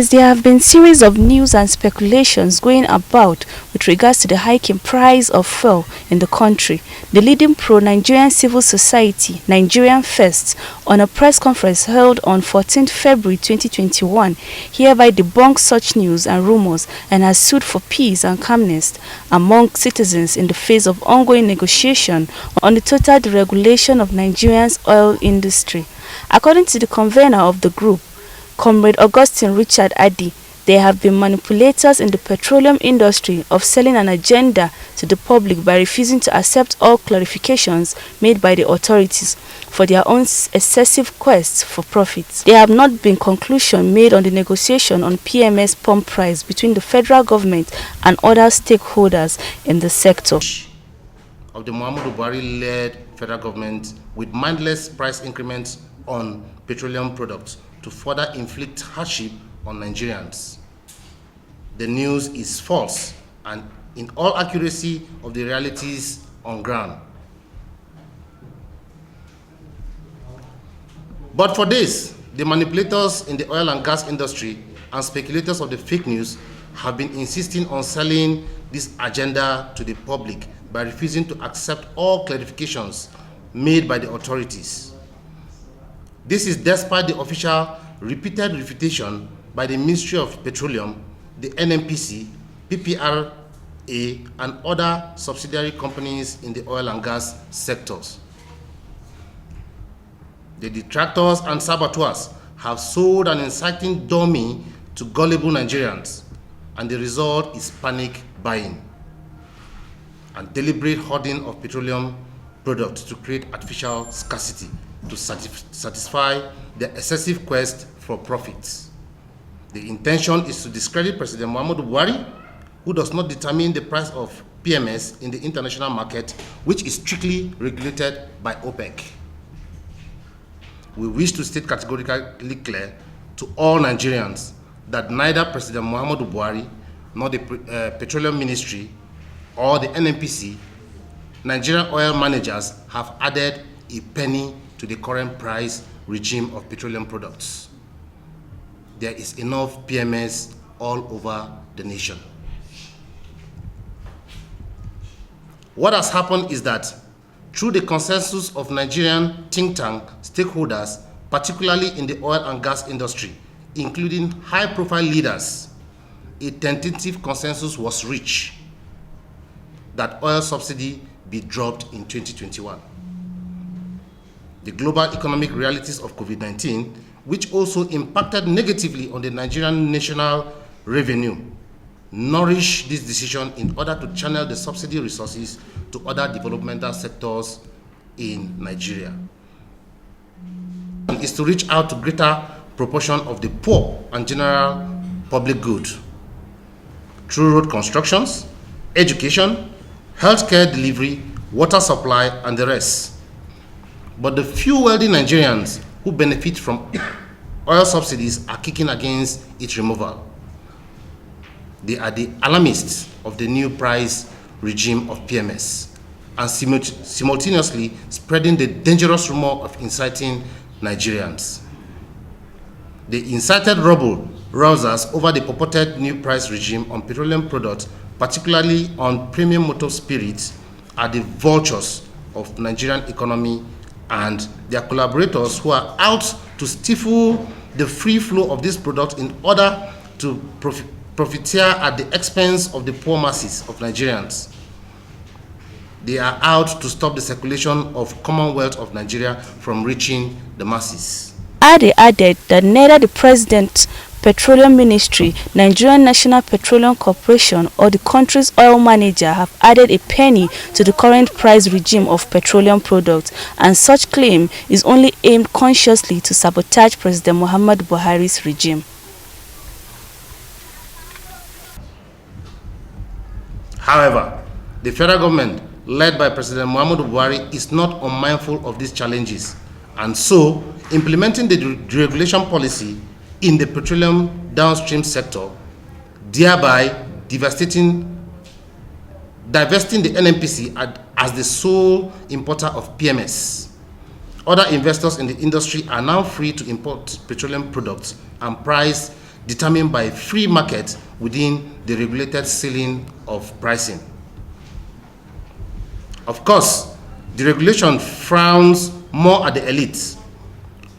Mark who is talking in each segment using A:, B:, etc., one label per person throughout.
A: As there have been series of news and speculations going about with regards to the hiking price of fuel in the country, the leading pro-Nigerian civil society, Nigerian First, on a press conference held on 14 February 2021, hereby debunks such news and rumors and has sued for peace and calmness among citizens in the face of ongoing negotiation on the total deregulation of Nigeria's oil industry. According to the convener of the group, Comrade Augustine Richard Addy, there have been manipulators in the petroleum industry of selling an agenda to the public by refusing to accept all clarifications made by the authorities for their own excessive quest for profits. There have not been conclusion made on the negotiation on PMS pump price between the federal government and other stakeholders in the sector.
B: Of the Muhammadu Buhari-led federal government with mindless price increments on petroleum products to further inflict hardship on Nigerians. The news is false and in all accuracy of the realities on ground. But for this, the manipulators in the oil and gas industry and speculators of the fake news have been insisting on selling this agenda to the public by refusing to accept all clarifications made by the authorities. This is despite the official repeated refutation by the Ministry of Petroleum, the NNPC, PPRA, and other subsidiary companies in the oil and gas sectors. The detractors and saboteurs have sold an inciting dummy to gullible Nigerians, and the result is panic buying and deliberate hoarding of petroleum products to create artificial scarcity to satisfy the excessive quest for profits. The intention is to discredit President Muhammadu Buhari, who does not determine the price of PMS in the international market, which is strictly regulated by OPEC. We wish to state categorically clear to all Nigerians that neither President Muhammadu Buhari nor the Petroleum Ministry or the NNPC, Nigerian oil managers have added a penny to the current price regime of petroleum products. There is enough PMS all over the nation. What has happened is that through the consensus of Nigerian think tank stakeholders, particularly in the oil and gas industry, including high-profile leaders, a tentative consensus was reached that oil subsidy be dropped in 2021. The global economic realities of COVID-19, which also impacted negatively on the Nigerian national revenue, nourish this decision in order to channel the subsidy resources to other developmental sectors in Nigeria. Is to reach out to greater proportion of the poor and general public good through road constructions, education, healthcare delivery, water supply, and the rest. But the few wealthy Nigerians who benefit from oil subsidies are kicking against its removal. They are the alarmists of the new price regime of PMS and simultaneously spreading the dangerous rumor of inciting Nigerians. The incited rebel-rousers over the purported new price regime on petroleum products, particularly on premium motor spirits, are the vultures of Nigerian economy and their collaborators who are out to stifle the free flow of this product in order to profiteer at the expense of the poor masses of Nigerians. They are out to stop the circulation of Commonwealth of Nigeria from reaching the masses.
A: They added that neither the President's Petroleum Ministry, Nigerian National Petroleum Corporation, or the country's oil manager have added a penny to the current price regime of petroleum products, and such claim is only aimed consciously to sabotage President Muhammadu Buhari's regime.
B: However, the federal government, led by President Muhammadu Buhari, is not unmindful of these challenges, and so implementing the deregulation policy in the petroleum downstream sector, thereby divesting the NNPC as the sole importer of PMS. Other investors in the industry are now free to import petroleum products and price determined by free market within the regulated ceiling of pricing. Of course, the regulation frowns more at the elites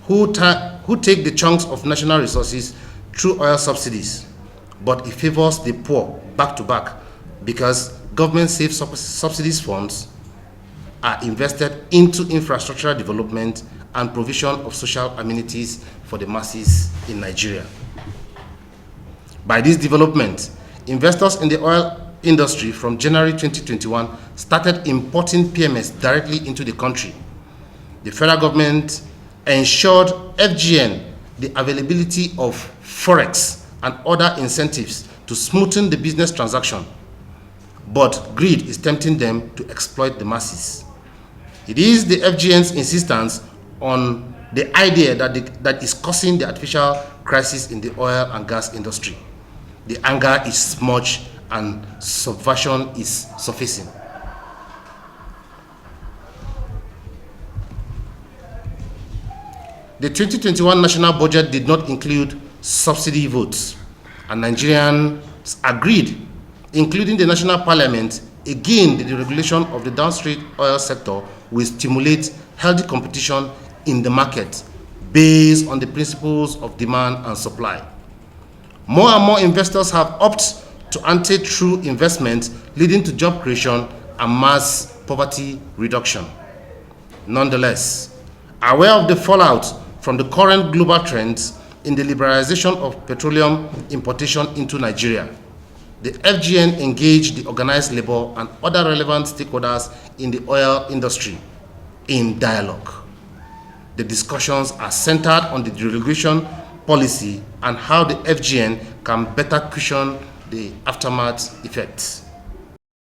B: who take the chunks of national resources through oil subsidies, but it favors the poor back to back because government-safe subsidies funds are invested into infrastructural development and provision of social amenities for the masses in Nigeria. By this development, investors in the oil industry from January 2021 started importing PMS directly into the country. The federal government ensured FGN the availability of forex and other incentives to smoothen the business transaction, but greed is tempting them to exploit the masses. It is the FGN's insistence on the idea that is causing the artificial crisis in the oil and gas industry. The anger is much and subversion is surfacing. The 2021 national budget did not include subsidy votes, and Nigerians agreed, including the national parliament, again the regulation of the downstream oil sector will stimulate healthy competition in the market based on the principles of demand and supply. More and more investors have opted to ante through investment, leading to job creation and mass poverty reduction. Nonetheless, aware of the fallout from the current global trends in the liberalization of petroleum importation into Nigeria, the FGN engaged the organized labor and other relevant stakeholders in the oil industry in dialogue. The discussions are centered on the deregulation policy and how the FGN can better cushion the aftermath effects.